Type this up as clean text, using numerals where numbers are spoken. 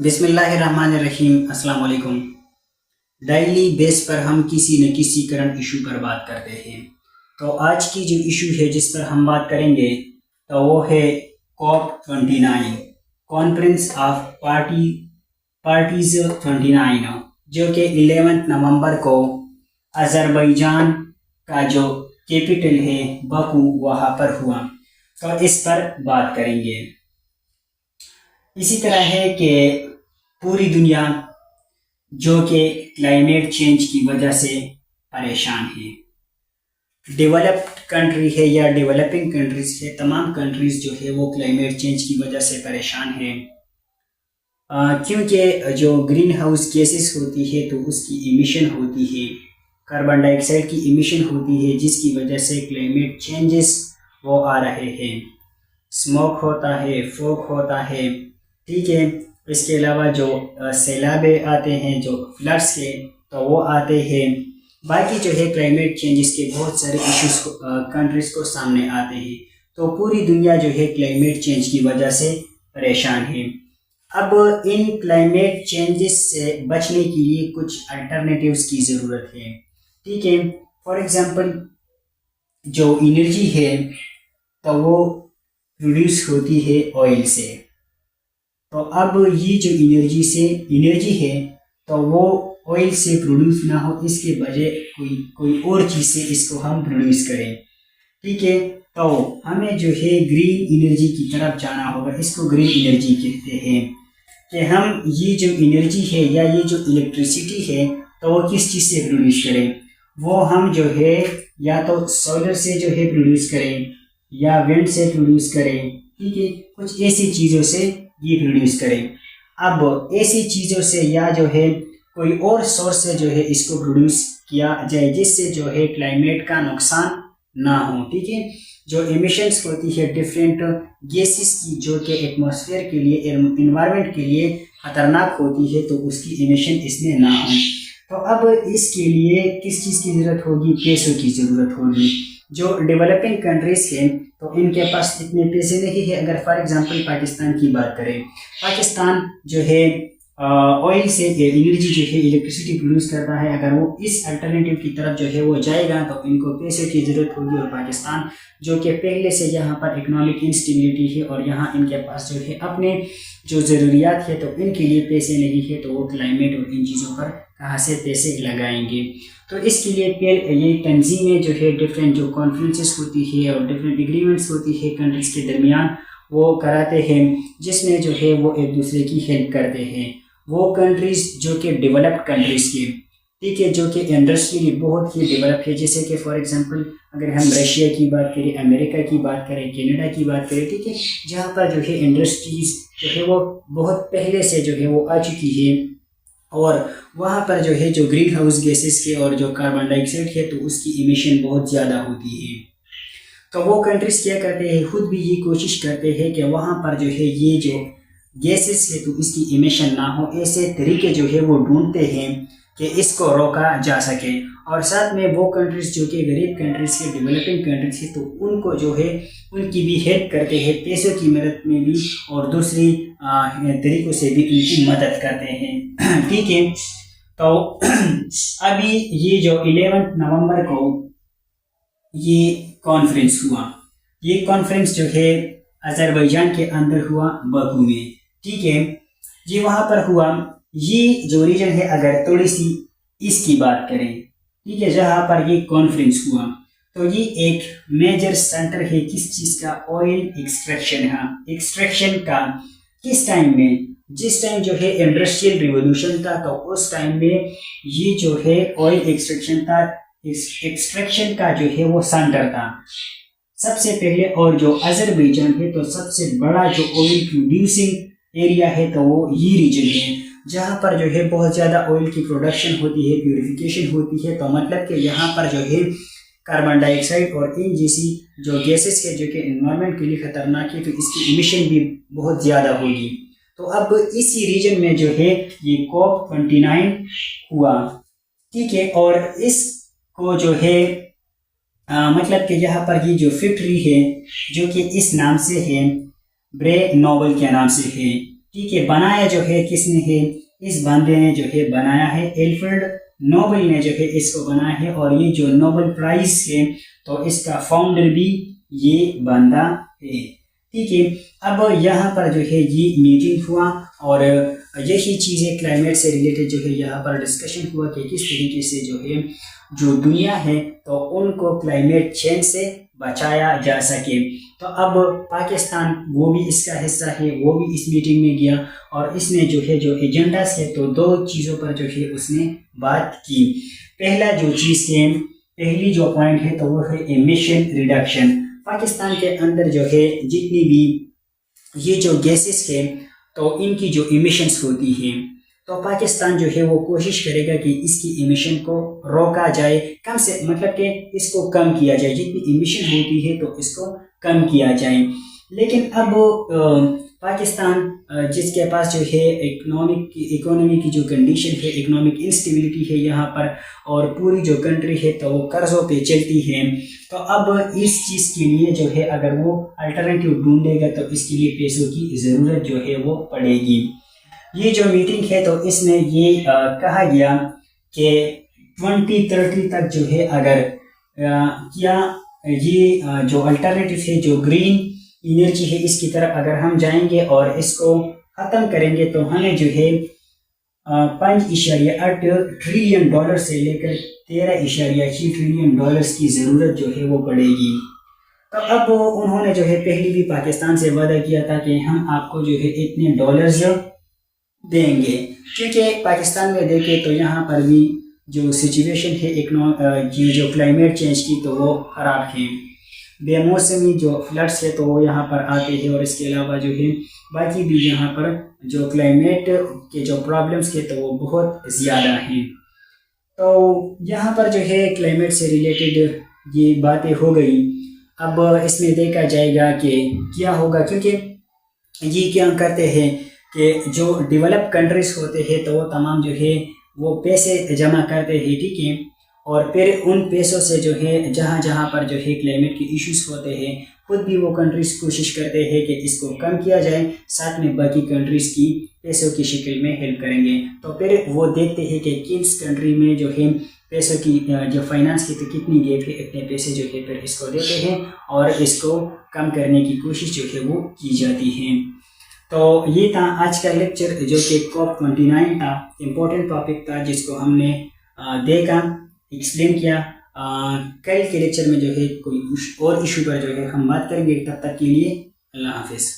बिस्मिल्लाहिर्रहमानिर्रहीम। अस्सलाम वालेकुम। डेली बेस पर हम किसी न किसी करंट इशू पर बात करते हैं। तो आज की जो इशू है जिस पर हम बात करेंगे तो वो है COP29, कॉन्फ्रेंस ऑफ पार्टीज 29, जो कि 11 नवंबर को अज़रबैजान का जो कैपिटल है बकू वहाँ पर हुआ। तो इस पर बात करेंगे। इसी तरह है कि पूरी दुनिया जो कि क्लाइमेट चेंज की वजह से परेशान है, डेवलप्ड कंट्री है या डेवलपिंग कंट्रीज है, तमाम कंट्रीज जो है वो क्लाइमेट चेंज की वजह से परेशान है। क्योंकि जो ग्रीन हाउस गैसेस होती है तो उसकी इमिशन होती है, कार्बन डाइऑक्साइड की इमिशन होती है, जिसकी वजह से क्लाइमेट चेंजेस वो आ रहे हैं। स्मोक होता है, फॉग होता है, ठीक है। इसके अलावा जो सैलाबे आते हैं, जो फ्लड्स के, तो वो आते हैं। बाकी जो है क्लाइमेट चेंजेस के बहुत सारे इश्यूज कंट्रीज को सामने आते हैं। तो पूरी दुनिया जो है क्लाइमेट चेंज की वजह से परेशान है। अब इन क्लाइमेट चेंजेस से बचने के लिए कुछ अल्टरनेटिव्स की ज़रूरत है, ठीक है। फॉर एग्जांपल जो एनर्जी है तो वो प्रोड्यूस होती है ऑयल से। तो अब ये जो एनर्जी है तो वो ऑयल से प्रोड्यूस ना हो, इसके बजाय कोई और चीज़ से इसको हम प्रोड्यूस करें, ठीक है। तो हमें जो है ग्रीन एनर्जी की तरफ जाना होगा। इसको ग्रीन एनर्जी कहते हैं कि हम ये जो एनर्जी है या ये जो इलेक्ट्रिसिटी है तो वो किस चीज़ से प्रोड्यूस करें। वो हम जो है या तो सोलर से जो है प्रोड्यूस करें या विंड से प्रोड्यूस करें, ठीक है। कुछ ऐसी चीज़ों से ये प्रोड्यूस करें। अब ऐसी चीज़ों से या जो है कोई और सोर्स से जो है इसको प्रोड्यूस किया जाए जिससे जो है क्लाइमेट का नुकसान ना हो, ठीक है। जो एमिशंस होती है डिफरेंट गैसेस की जो कि एटमॉस्फेयर के लिए, एनवायरनमेंट के लिए खतरनाक होती है, तो उसकी एमिशन इसमें ना हो। तो अब इसके लिए किस चीज़ की ज़रूरत होगी? पैसों की ज़रूरत होगी। जो डेवलपिंग कंट्रीज हैं तो इनके पास इतने पैसे नहीं है। अगर फॉर एग्जांपल पाकिस्तान की बात करें, पाकिस्तान जो है ऑयल से एनर्जी जो है इलेक्ट्रिसिटी प्रोड्यूस करता है। अगर वो इस अल्टरनेटिव की तरफ जो है वो जाएगा तो इनको पैसे की ज़रूरत होगी। और पाकिस्तान जो कि पहले से यहाँ पर इकोनॉमिक इंस्टेबिलिटी है और यहाँ इनके पास जो है अपने जो ज़रूरियात है तो इनके लिए पैसे नहीं है, तो वो क्लाइमेट और इन चीज़ों पर कहाँ से पैसे लगाएंगे। तो इसके लिए फिर ये तंजीमें जो है डिफरेंट जो कॉन्फ्रेंसेस होती है और डिफरेंट एग्रीमेंट्स होती है कंट्रीज के दरमियान वो कराते हैं, जिसमें जो है वो एक दूसरे की हेल्प करते हैं। वो कंट्रीज जो कि डेवलप्ड कंट्रीज की, ठीक है, जो कि इंडस्ट्रियली बहुत ही डेवलप है, जैसे कि फॉर एग्जांपल अगर हम रशिया की बात करें, अमेरिका की बात करें, कनाडा की बात करें, ठीक है, जहाँ पर जो है इंडस्ट्रीज जो है वो बहुत पहले से जो है वो आ चुकी है। और वहाँ पर जो है जो ग्रीन हाउस गैसेस के और जो कार्बन डाइऑक्साइड है तो उसकी इमिशन बहुत ज़्यादा होती है। तो वो कंट्रीज क्या करते हैं, खुद भी ये कोशिश करते हैं कि वहाँ पर जो है ये जो गैसेस है तो इसकी इमिशन ना हो। ऐसे तरीके जो है वो ढूंढते हैं कि इसको रोका जा सके। और साथ में वो कंट्रीज जो कि गरीब कंट्रीज के, डेवलपिंग कंट्रीज है, तो उनको जो है उनकी भी हेल्प करते हैं, पैसों की मदद में भी और दूसरी तरीक़ों से भी उनकी मदद करते हैं, ठीक है। तो अभी ये जो 11 नवंबर को ये कॉन्फ्रेंस हुआ, ये कॉन्फ्रेंस जो है अज़रबैजान के अंदर हुआ, बकू में, ठीक है। ये वहाँ पर हुआ। ये जो रीजन है अगर थोड़ी सी इसकी बात करें, ठीक है, जहाँ पर ये कॉन्फ्रेंस हुआ तो ये एक मेजर सेंटर है किस चीज़ का? Oil extraction. हाँ, एक्सट्रैक्शन का किस टाइम में? जिस टाइम जो है इंडस्ट्रियल रिवोल्यूशन था तो उस टाइम में ये जो है ऑयल एक्सट्रैक्शन था, एक्सट्रैक्शन का जो है वो सेंटर था सबसे पहले। और जो अज़रबैजान है तो सबसे बड़ा जो ऑयल प्रोड्यूसिंग एरिया है तो वो ये रीजन है, जहाँ पर जो है बहुत ज़्यादा ऑयल की प्रोडक्शन होती है, प्यूरिफिकेशन होती है। तो मतलब कि यहाँ पर जो है कार्बन डाइऑक्साइड और इन जैसी जो गैसेस है जो कि एनवायरनमेंट के लिए खतरनाक है तो इसकी इमिशन भी बहुत ज़्यादा होगी। तो अब इसी रीजन में जो है ये COP29 हुआ, ठीक है। और इसको जो है मतलब कि यहाँ पर ये जो फैक्ट्री है जो कि इस नाम से है, ब्रे नोबल के नाम से है, ठीक है, बनाया जो है किसने है, इस बंदे ने जो है बनाया है, एल्फ्रेड नोबेल ने जो है इसको बनाया है। और ये जो नोबेल प्राइज है तो इसका फाउंडर भी ये बंदा है। ठीक है, अब यहाँ पर जो है ये मीटिंग हुआ और यही चीज़ें क्लाइमेट से रिलेटेड जो है यहाँ पर डिस्कशन हुआ कि किस तरीके से जो है जो दुनिया है तो उनको क्लाइमेट चेंज से बचाया जा सके। तो अब पाकिस्तान वो भी इसका हिस्सा है, वो भी इस मीटिंग में गया और इसने जो है जो एजेंडास है तो 2 चीज़ों पर जो है उसने बात की। पहला जो चीज़ है, पहली जो पॉइंट है तो वो है एमिशन रिडक्शन। पाकिस्तान के अंदर जो है जितनी भी ये जो गैसेस है तो इनकी जो इमिशंस होती हैं तो पाकिस्तान जो है वो कोशिश करेगा कि इसकी इमिशन को रोका जाए, कम से मतलब कि इसको कम किया जाए, जितनी इमिशन होती है तो इसको कम किया जाए। लेकिन अब पाकिस्तान जिसके पास जो है इकोनॉमी की जो कंडीशन है, इकोनॉमिक इंस्टेबिलिटी है यहाँ पर और पूरी जो कंट्री है तो वो कर्ज़ों पे चलती है, तो अब इस चीज़ के लिए जो है अगर वो अल्टरनेटिव ढूंढेगा तो इसके लिए पैसों की ज़रूरत जो है वो पड़ेगी। ये जो मीटिंग है तो इसमें ये कहा गया कि 2030 तक जो है अगर क्या ये जो अल्टरनेटिव है, जो ग्रीन एनर्जी है, इसकी तरफ अगर हम जाएंगे और इसको ख़त्म करेंगे तो हमें जो है 5.8 ट्रिलियन डॉलर से लेकर 13.6 ट्रिलियन डॉलर्स की ज़रूरत जो है वो पड़ेगी। तो अब उन्होंने जो है पहले भी पाकिस्तान से वादा किया था कि हम आपको जो है इतने डॉलर्स देंगे, क्योंकि पाकिस्तान में देखें तो यहाँ पर भी जो सिचुएशन है ये जो क्लाइमेट चेंज की तो वो ख़राब है। बेमौसमी जो फ्लड्स है तो वो यहाँ पर आते हैं और इसके अलावा जो है बाकी भी यहाँ पर जो क्लाइमेट के जो प्रॉब्लम्स है तो वो बहुत ज़्यादा हैं। तो यहाँ पर जो है क्लाइमेट से रिलेटेड ये बातें हो गई। अब इसमें देखा जाएगा कि क्या होगा, क्योंकि ये क्या करते हैं कि जो डेवलप कंट्रीज़ होते हैं तो वो तमाम जो है वो पैसे जमा करते हैं, ठीक है, और फिर उन पैसों से जो है जहाँ जहाँ पर जो है क्लाइमेट के इश्यूज होते हैं खुद भी वो कंट्रीज़ कोशिश करते हैं कि इसको कम किया जाए, साथ में बाकी कंट्रीज़ की पैसों की शक्ल में हेल्प करेंगे। तो फिर वो देखते हैं कि किस कंट्री में जो है पैसों की जो फाइनेंस की तो कितनी गैप है, इतने पैसे जो है फिर इसको देते हैं और इसको कम करने की कोशिश जो है वो की जाती है। तो ये था आज का लेक्चर जो कि COP29 था, इम्पोर्टेंट टॉपिक था जिसको हमने देखा, एक्सप्लेन किया। कल के लेक्चर में जो है कोई और इशू पर जो है हम बात करेंगे। तब तक के लिए अल्लाह हाफिज़।